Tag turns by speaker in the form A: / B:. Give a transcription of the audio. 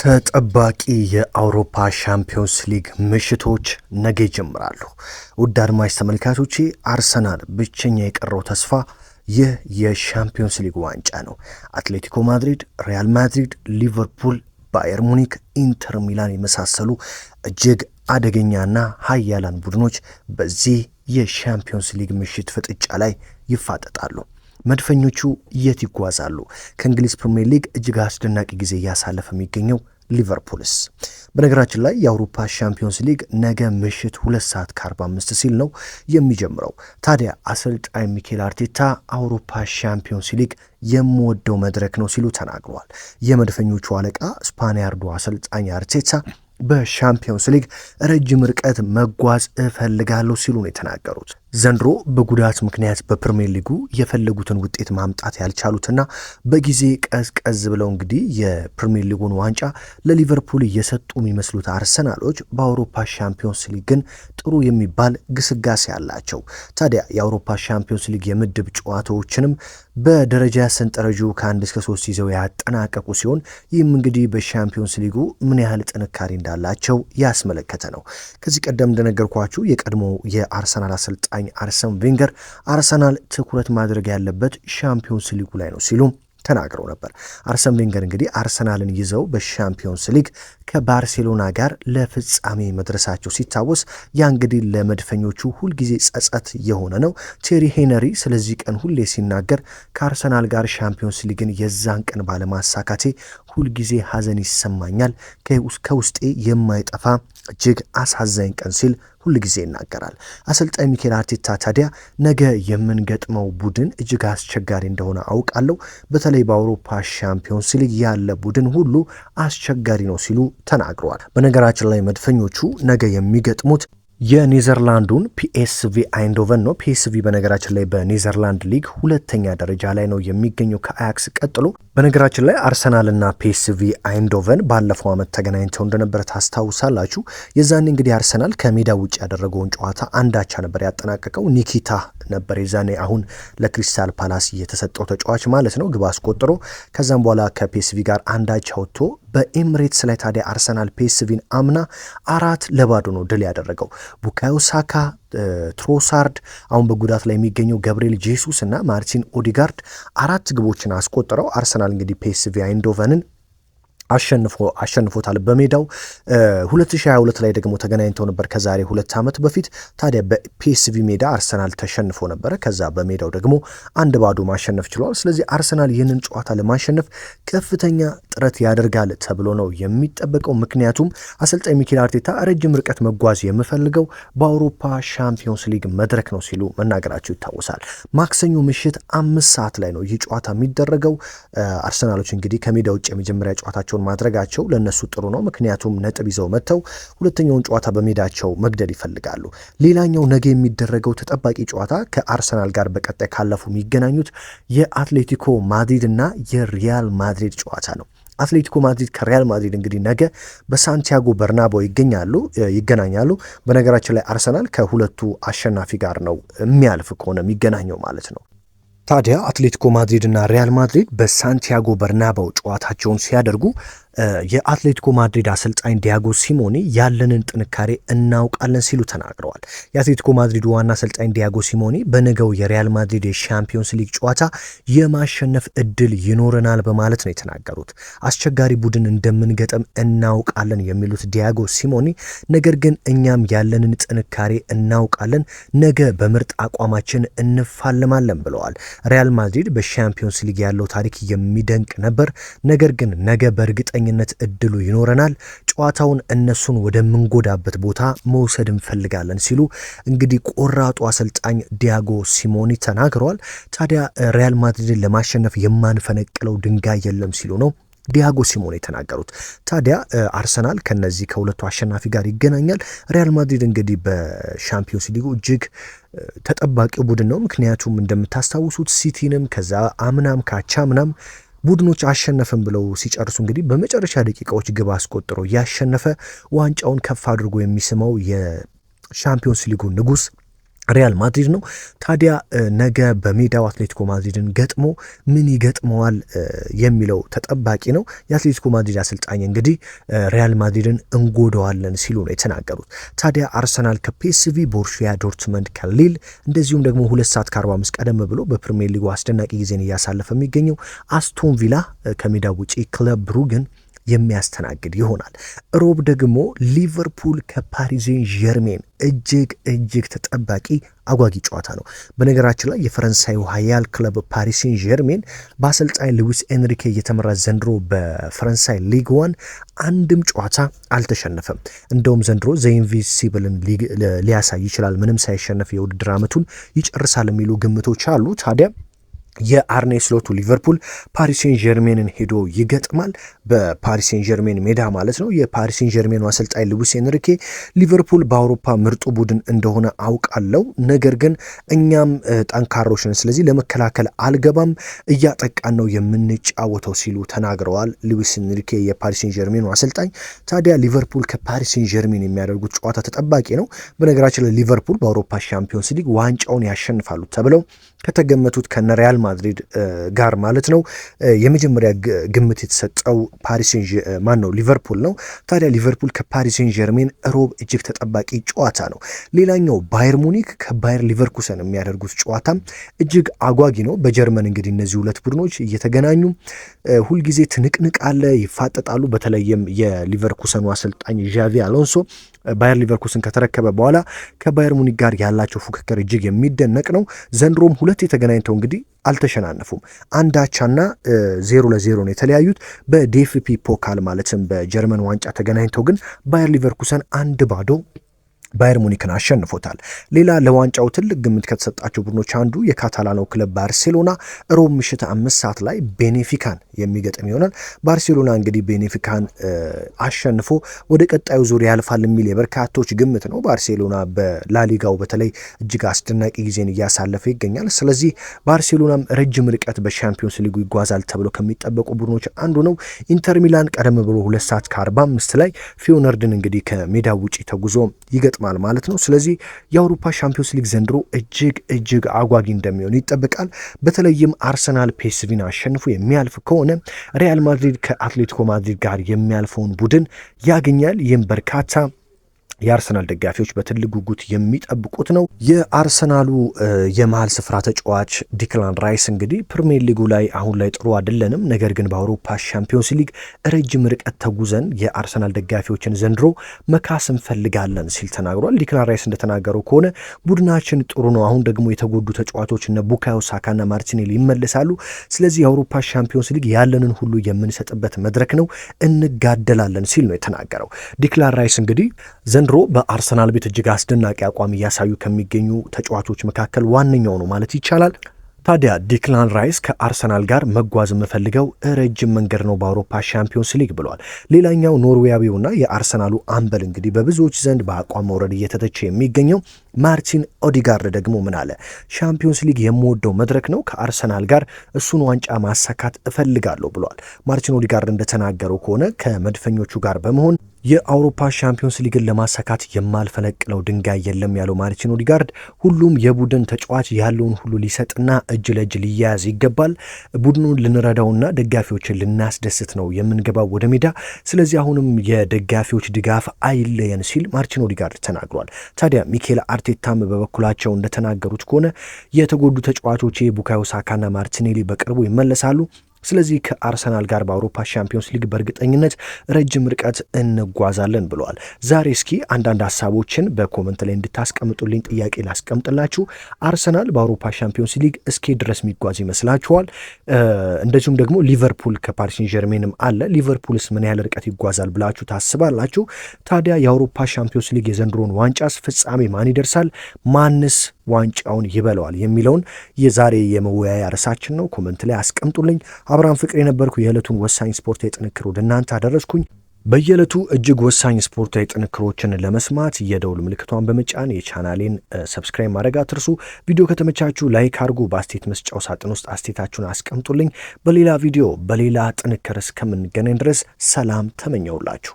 A: ተጠባቂ የአውሮፓ ሻምፒዮንስ ሊግ ምሽቶች ነገ ይጀምራሉ። ውድ አድማጭ ተመልካቾቼ አርሰናል ብቸኛ የቀረው ተስፋ ይህ የሻምፒዮንስ ሊግ ዋንጫ ነው። አትሌቲኮ ማድሪድ፣ ሪያል ማድሪድ፣ ሊቨርፑል፣ ባየር ሙኒክ፣ ኢንተር ሚላን የመሳሰሉ እጅግ አደገኛና ሀያላን ቡድኖች በዚህ የሻምፒዮንስ ሊግ ምሽት ፍጥጫ ላይ ይፋጠጣሉ። መድፈኞቹ የት ይጓዛሉ? ከእንግሊዝ ፕሪምየር ሊግ እጅግ አስደናቂ ጊዜ እያሳለፈ የሚገኘው ሊቨርፑልስ። በነገራችን ላይ የአውሮፓ ሻምፒዮንስ ሊግ ነገ ምሽት 2:45 ሲል ነው የሚጀምረው። ታዲያ አሰልጣኝ ሚኬል አርቴታ አውሮፓ ሻምፒዮንስ ሊግ የምወደው መድረክ ነው ሲሉ ተናግረዋል። የመድፈኞቹ አለቃ ስፓኒያርዱ አሰልጣኝ አርቴታ በሻምፒዮንስ ሊግ ረጅም ርቀት መጓዝ እፈልጋለሁ ሲሉ ነው የተናገሩት። ዘንድሮ በጉዳት ምክንያት በፕሪሚየር ሊጉ የፈለጉትን ውጤት ማምጣት ያልቻሉትና በጊዜ ቀዝቀዝ ብለው እንግዲህ የፕሪሚየር ሊጉን ዋንጫ ለሊቨርፑል እየሰጡ የሚመስሉት አርሰናሎች በአውሮፓ ሻምፒዮንስ ሊግ ግን ጥሩ የሚባል ግስጋሴ አላቸው። ታዲያ የአውሮፓ ሻምፒዮንስ ሊግ የምድብ ጨዋታዎችንም በደረጃ ሰንጠረዡ ከ1 እስከ 3 ይዘው ያጠናቀቁ ሲሆን ይህም እንግዲህ በሻምፒዮንስ ሊጉ ምን ያህል ጥንካሬ እንዳላቸው ያስመለከተ ነው። ከዚህ ቀደም እንደነገርኳችሁ የቀድሞ የአርሰናል አሰልጣኝ አርሰን ቬንገር አርሰናል ትኩረት ማድረግ ያለበት ሻምፒዮንስ ሊጉ ላይ ነው ሲሉ ተናግረው ነበር። አርሰን ቬንገር እንግዲህ አርሰናልን ይዘው በሻምፒዮንስ ሊግ ከባርሴሎና ጋር ለፍጻሜ መድረሳቸው ሲታወስ ያ እንግዲህ ለመድፈኞቹ ሁልጊዜ ጸጸት የሆነ ነው። ቴሪ ሄነሪ ስለዚህ ቀን ሁሌ ሲናገር ከአርሰናል ጋር ሻምፒዮንስ ሊግን የዛን ቀን ባለማሳካቴ ሁልጊዜ ሐዘን ይሰማኛል፣ ከውስጤ የማይጠፋ እጅግ አሳዛኝ ቀን ሲል ሁልጊዜ ይናገራል። አሰልጣኝ ሚኬል አርቴታ ታዲያ ነገ የምንገጥመው ቡድን እጅግ አስቸጋሪ እንደሆነ አውቃለሁ፣ በተለይ በአውሮፓ ሻምፒዮንስ ሊግ ያለ ቡድን ሁሉ አስቸጋሪ ነው ሲሉ ተናግረዋል። በነገራችን ላይ መድፈኞቹ ነገ የሚገጥሙት የኔዘርላንዱን ፒኤስቪ አይንዶቨን ነው። ፒኤስቪ በነገራችን ላይ በኔዘርላንድ ሊግ ሁለተኛ ደረጃ ላይ ነው የሚገኘው ከአያክስ ቀጥሎ። በነገራችን ላይ አርሰናልና ፒኤስቪ አይንዶቨን ባለፈው ዓመት ተገናኝተው እንደነበረ ታስታውሳላችሁ። የዛኔ እንግዲህ አርሰናል ከሜዳ ውጭ ያደረገውን ጨዋታ አንዳቻ ነበር ያጠናቀቀው። ኒኪታ ነበር የዛኔ አሁን ለክሪስታል ፓላስ የተሰጠው ተጫዋች ማለት ነው፣ ግብ አስቆጥሮ ከዛም በኋላ ከፒኤስቪ ጋር አንዳቻ ወጥቶ በኤምሬትስ ላይ ታዲያ አርሰናል ፒኤስቪን አምና 4-0 ነው ድል ያደረገው። ቡካዮ ሳካ፣ ትሮሳርድ፣ አሁን በጉዳት ላይ የሚገኘው ገብርኤል ጄሱስ እና ማርቲን ኦዲጋርድ 4 ግቦችን አስቆጥረው አርሰናል እንግዲህ ፒኤስቪ አይንዶቨንን አሸንፎታል በሜዳው። 2022 ላይ ደግሞ ተገናኝተው ነበር ከዛሬ 2 ዓመት በፊት። ታዲያ በፒኤስቪ ሜዳ አርሰናል ተሸንፎ ነበረ። ከዛ በሜዳው ደግሞ 1-0 ማሸነፍ ችሏል። ስለዚህ አርሰናል ይህንን ጨዋታ ለማሸነፍ ከፍተኛ ጥረት ያደርጋል ተብሎ ነው የሚጠበቀው። ምክንያቱም አሰልጣኝ ሚኬል አርቴታ ረጅም ርቀት መጓዝ የምፈልገው በአውሮፓ ሻምፒዮንስ ሊግ መድረክ ነው ሲሉ መናገራቸው ይታወሳል። ማክሰኞ ምሽት 5 ሰዓት ላይ ነው ይህ ጨዋታ የሚደረገው። አርሰናሎች እንግዲህ ከሜዳ ውጭ የመጀመሪያ ጨዋታቸው ማድረጋቸው ለነሱ ጥሩ ነው። ምክንያቱም ነጥብ ይዘው መጥተው ሁለተኛውን ጨዋታ በሜዳቸው መግደል ይፈልጋሉ። ሌላኛው ነገ የሚደረገው ተጠባቂ ጨዋታ ከአርሰናል ጋር በቀጣይ ካለፉ የሚገናኙት የአትሌቲኮ ማድሪድ እና የሪያል ማድሪድ ጨዋታ ነው። አትሌቲኮ ማድሪድ ከሪያል ማድሪድ እንግዲህ ነገ በሳንቲያጎ በርናባው ይገናኛሉ። በነገራችን ላይ አርሰናል ከሁለቱ አሸናፊ ጋር ነው የሚያልፍ ከሆነ የሚገናኘው ማለት ነው። ታዲያ አትሌቲኮ ማድሪድ እና ሪያል ማድሪድ በሳንቲያጎ በርናባው ጨዋታቸውን ሲያደርጉ የአትሌቲኮ ማድሪድ አሰልጣኝ ዲያጎ ሲሞኔ ያለንን ጥንካሬ እናውቃለን ሲሉ ተናግረዋል። የአትሌቲኮ ማድሪድ ዋና አሰልጣኝ ዲያጎ ሲሞኔ በነገው የሪያል ማድሪድ የሻምፒዮንስ ሊግ ጨዋታ የማሸነፍ እድል ይኖረናል በማለት ነው የተናገሩት። አስቸጋሪ ቡድን እንደምንገጥም እናውቃለን የሚሉት ዲያጎ ሲሞኔ ነገር ግን እኛም ያለንን ጥንካሬ እናውቃለን፣ ነገ በምርጥ አቋማችን እንፋለማለን ብለዋል። ሪያል ማድሪድ በሻምፒዮንስ ሊግ ያለው ታሪክ የሚደንቅ ነበር፣ ነገር ግን ነገ በእርግጠኝነት እድሉ ይኖረናል፣ ጨዋታውን እነሱን ወደምንጎዳበት ቦታ መውሰድ እንፈልጋለን ሲሉ እንግዲህ ቆራጡ አሰልጣኝ ዲያጎ ሲሞኔ ተናግረዋል። ታዲያ ሪያል ማድሪድን ለማሸነፍ የማንፈነቅለው ድንጋይ የለም ሲሉ ነው ዲያጎ ሲሞኔ የተናገሩት። ታዲያ አርሰናል ከነዚህ ከሁለቱ አሸናፊ ጋር ይገናኛል። ሪያል ማድሪድ እንግዲህ በሻምፒዮንስ ሊጉ እጅግ ተጠባቂ ቡድን ነው። ምክንያቱም እንደምታስታውሱት ሲቲንም ከዛ አምናም ካቻምናም ቡድኖች አሸነፍን ብለው ሲጨርሱ እንግዲህ በመጨረሻ ደቂቃዎች ግብ አስቆጥሮ ያሸነፈ ዋንጫውን ከፍ አድርጎ የሚስመው የሻምፒዮንስ ሊጉ ንጉስ ሪያል ማድሪድ ነው። ታዲያ ነገ በሜዳው አትሌቲኮ ማድሪድን ገጥሞ ምን ይገጥመዋል የሚለው ተጠባቂ ነው። የአትሌቲኮ ማድሪድ አሰልጣኝ እንግዲህ ሪያል ማድሪድን እንጎደዋለን ሲሉ ነው የተናገሩት። ታዲያ አርሰናል ከፒኤስቪ፣ ቦሩሲያ ዶርትመንድ ከሊል እንደዚሁም ደግሞ 2 ሰዓት ከ45 ቀደም ብሎ በፕሪሚየር ሊጉ አስደናቂ ጊዜን እያሳለፈ የሚገኘው አስቶን ቪላ ከሜዳው ውጪ ክለብ ብሩግን የሚያስተናግድ ይሆናል። ሮብ ደግሞ ሊቨርፑል ከፓሪሴን ዠርሜን እጅግ ተጠባቂ አጓጊ ጨዋታ ነው። በነገራችን ላይ የፈረንሳዩ ኃያል ክለብ ፓሪሴን ዠርሜን በአሰልጣኝ ሉዊስ ኤንሪኬ እየተመራ ዘንድሮ በፈረንሳይ ሊግ 1 አንድም ጨዋታ አልተሸነፈም። እንደውም ዘንድሮ ዘኢንቪሲብልን ሊያሳይ ይችላል፣ ምንም ሳይሸነፍ የውድድር ዓመቱን ይጨርሳል የሚሉ ግምቶች አሉ። ታዲያ የአርኔ ስሎቱ ሊቨርፑል ፓሪሴን ዠርሜንን ሄዶ ይገጥማል። በፓሪሴን ዠርሜን ሜዳ ማለት ነው። የፓሪሴን ዠርሜኑ አሰልጣኝ ሉዊስ ኤንሪኬ ሊቨርፑል በአውሮፓ ምርጡ ቡድን እንደሆነ አውቃለሁ፣ ነገር ግን እኛም ጠንካሮች ነን፣ ስለዚህ ለመከላከል አልገባም፣ እያጠቃን ነው የምንጫወተው ሲሉ ተናግረዋል ሉዊስ ኤንሪኬ የፓሪሴን ዠርሜኑ አሰልጣኝ። ታዲያ ሊቨርፑል ከፓሪሴን ዠርሜን የሚያደርጉት ጨዋታ ተጠባቂ ነው። በነገራችን ላይ ሊቨርፑል በአውሮፓ ሻምፒዮንስ ሊግ ዋንጫውን ያሸንፋሉ ተብለው ከተገመቱት ከነ ሪያል ማድሪድ ጋር ማለት ነው የመጀመሪያ ግምት የተሰጠው ሊቨርፑል ነው። ታዲያ ሊቨርፑል ከፓሪሴን ዠርሜን ሮብ እጅግ ተጠባቂ ጨዋታ ነው። ሌላኛው ባየር ሙኒክ ከባየር ሊቨርኩሰን የሚያደርጉት ጨዋታ እጅግ አጓጊ ነው። በጀርመን እንግዲህ እነዚህ ሁለት ቡድኖች እየተገናኙ ሁልጊዜ ትንቅንቅ አለ፣ ይፋጠጣሉ። በተለይም የሊቨርኩሰኑ አሰልጣኝ ዣቪ አሎንሶ ባየር ሊቨርኩሰን ከተረከበ በኋላ ከባየር ሙኒክ ጋር ያላቸው ፉክክር እጅግ የሚደነቅ ነው። ዘንድሮም ሁለት የተገናኝተው እንግዲህ አልተሸናነፉም። አንዳቻና 0-0 ነው የተለያዩት በዲኤፍቢ ፖካል ማለትም በጀርመን ዋንጫ ተገናኝተው ግን ባየር ሊቨርኩሰን 1-0 ባየር ሙኒክን አሸንፎታል። ሌላ ለዋንጫው ትልቅ ግምት ከተሰጣቸው ቡድኖች አንዱ የካታላናው ክለብ ባርሴሎና ሮብ ምሽት 5 ሰዓት ላይ ቤኔፊካን የሚገጥም ይሆናል። ባርሴሎና እንግዲህ ቤኔፊካን አሸንፎ ወደ ቀጣዩ ዙር ያልፋል የሚል የበርካቶች ግምት ነው። ባርሴሎና በላሊጋው በተለይ እጅግ አስደናቂ ጊዜን እያሳለፈ ይገኛል። ስለዚህ ባርሴሎናም ረጅም ርቀት በሻምፒዮንስ ሊጉ ይጓዛል ተብሎ ከሚጠበቁ ቡድኖች አንዱ ነው። ኢንተር ሚላን ቀደም ብሎ 2 ሰዓት ከ45 ላይ ፊዮነርድን እንግዲህ ከሜዳው ውጪ ተጉዞ ይገጥማል ማለት ነው። ስለዚህ የአውሮፓ ሻምፒዮንስ ሊግ ዘንድሮ እጅግ አጓጊ እንደሚሆን ይጠበቃል። በተለይም አርሰናል ፒኤስቪን አሸንፎ የሚያልፍ ከሆነ ሪያል ማድሪድ ከአትሌቲኮ ማድሪድ ጋር የሚያልፈውን ቡድን ያገኛል። ይህም በርካታ የአርሰናል ደጋፊዎች በትልቅ ጉጉት የሚጠብቁት ነው። የአርሰናሉ የመሃል ስፍራ ተጫዋች ዲክላን ራይስ እንግዲህ ፕሪሚየር ሊጉ ላይ አሁን ላይ ጥሩ አይደለንም፣ ነገር ግን በአውሮፓ ሻምፒዮንስ ሊግ ረጅም ርቀት ተጉዘን የአርሰናል ደጋፊዎችን ዘንድሮ መካስ እንፈልጋለን ሲል ተናግሯል። ዲክላን ራይስ እንደተናገረው ከሆነ ቡድናችን ጥሩ ነው፣ አሁን ደግሞ የተጎዱ ተጫዋቾች እነ ቡካዮ ሳካና ማርቲኔሊ ይመለሳሉ። ስለዚህ የአውሮፓ ሻምፒዮንስ ሊግ ያለንን ሁሉ የምንሰጥበት መድረክ ነው፣ እንጋደላለን ሲል ነው የተናገረው። ዲክላን ራይስ እንግዲህ ዘንድሮ በአርሰናል ቤት እጅግ አስደናቂ አቋም እያሳዩ ከሚገኙ ተጫዋቾች መካከል ዋነኛው ነው ማለት ይቻላል። ታዲያ ዲክላን ራይስ ከአርሰናል ጋር መጓዝ የምፈልገው ረጅም መንገድ ነው በአውሮፓ ሻምፒዮንስ ሊግ ብለዋል። ሌላኛው ኖርዌያዊውና የአርሰናሉ አምበል እንግዲህ በብዙዎች ዘንድ በአቋም መውረድ እየተተቸ የሚገኘው ማርቲን ኦዲጋርድ ደግሞ ምን አለ? ሻምፒዮንስ ሊግ የምወደው መድረክ ነው፣ ከአርሰናል ጋር እሱን ዋንጫ ማሳካት እፈልጋለሁ ብለዋል። ማርቲን ኦዲጋርድ እንደተናገረው ከሆነ ከመድፈኞቹ ጋር በመሆን የአውሮፓ ሻምፒዮንስ ሊግን ለማሳካት የማልፈነቅለው ድንጋይ የለም ያለው ማርቲን ኦዲጋርድ ሁሉም የቡድን ተጫዋች ያለውን ሁሉ ሊሰጥና እጅ ለእጅ ሊያያዝ ይገባል። ቡድኑን ልንረዳውና ደጋፊዎችን ልናስደስት ነው የምንገባው ወደ ሜዳ። ስለዚህ አሁንም የደጋፊዎች ድጋፍ አይለየን ሲል ማርቲን ኦዲጋርድ ተናግሯል። ታዲያ ሚኬል አርቴታም በበኩላቸው እንደተናገሩት ከሆነ የተጎዱ ተጫዋቾች ቡካዮ ሳካና ማርቲኔሊ በቅርቡ ይመለሳሉ። ስለዚህ ከአርሰናል ጋር በአውሮፓ ሻምፒዮንስ ሊግ በእርግጠኝነት ረጅም ርቀት እንጓዛለን ብለዋል። ዛሬ እስኪ አንዳንድ ሀሳቦችን በኮመንት ላይ እንድታስቀምጡልኝ ጥያቄ ላስቀምጥላችሁ። አርሰናል በአውሮፓ ሻምፒዮንስ ሊግ እስኪ ድረስ የሚጓዝ ይመስላችኋል? እንደዚሁም ደግሞ ሊቨርፑል ከፓሪስ ጀርሜንም አለ። ሊቨርፑልስ ምን ያህል ርቀት ይጓዛል ብላችሁ ታስባላችሁ? ታዲያ የአውሮፓ ሻምፒዮንስ ሊግ የዘንድሮን ዋንጫስ ፍጻሜ ማን ይደርሳል? ማንስ ዋንጫውን ይበለዋል የሚለውን የዛሬ የመወያያ ርዕሳችን ነው። ኮመንት ላይ አስቀምጡልኝ። አብርሃም ፍቅር የነበርኩ የዕለቱን ወሳኝ ስፖርታዊ ጥንክር ወደ እናንተ አደረስኩኝ። በየዕለቱ እጅግ ወሳኝ ስፖርታዊ ጥንክሮችን ለመስማት የደውል ምልክቷን በመጫን የቻናሌን ሰብስክራይብ ማድረግ አትርሱ። ቪዲዮ ከተመቻችሁ ላይክ አድርጉ። በአስቴት መስጫው ሳጥን ውስጥ አስቴታችሁን አስቀምጡልኝ። በሌላ ቪዲዮ በሌላ ጥንክር እስከምንገናኝ ድረስ ሰላም ተመኘውላችሁ።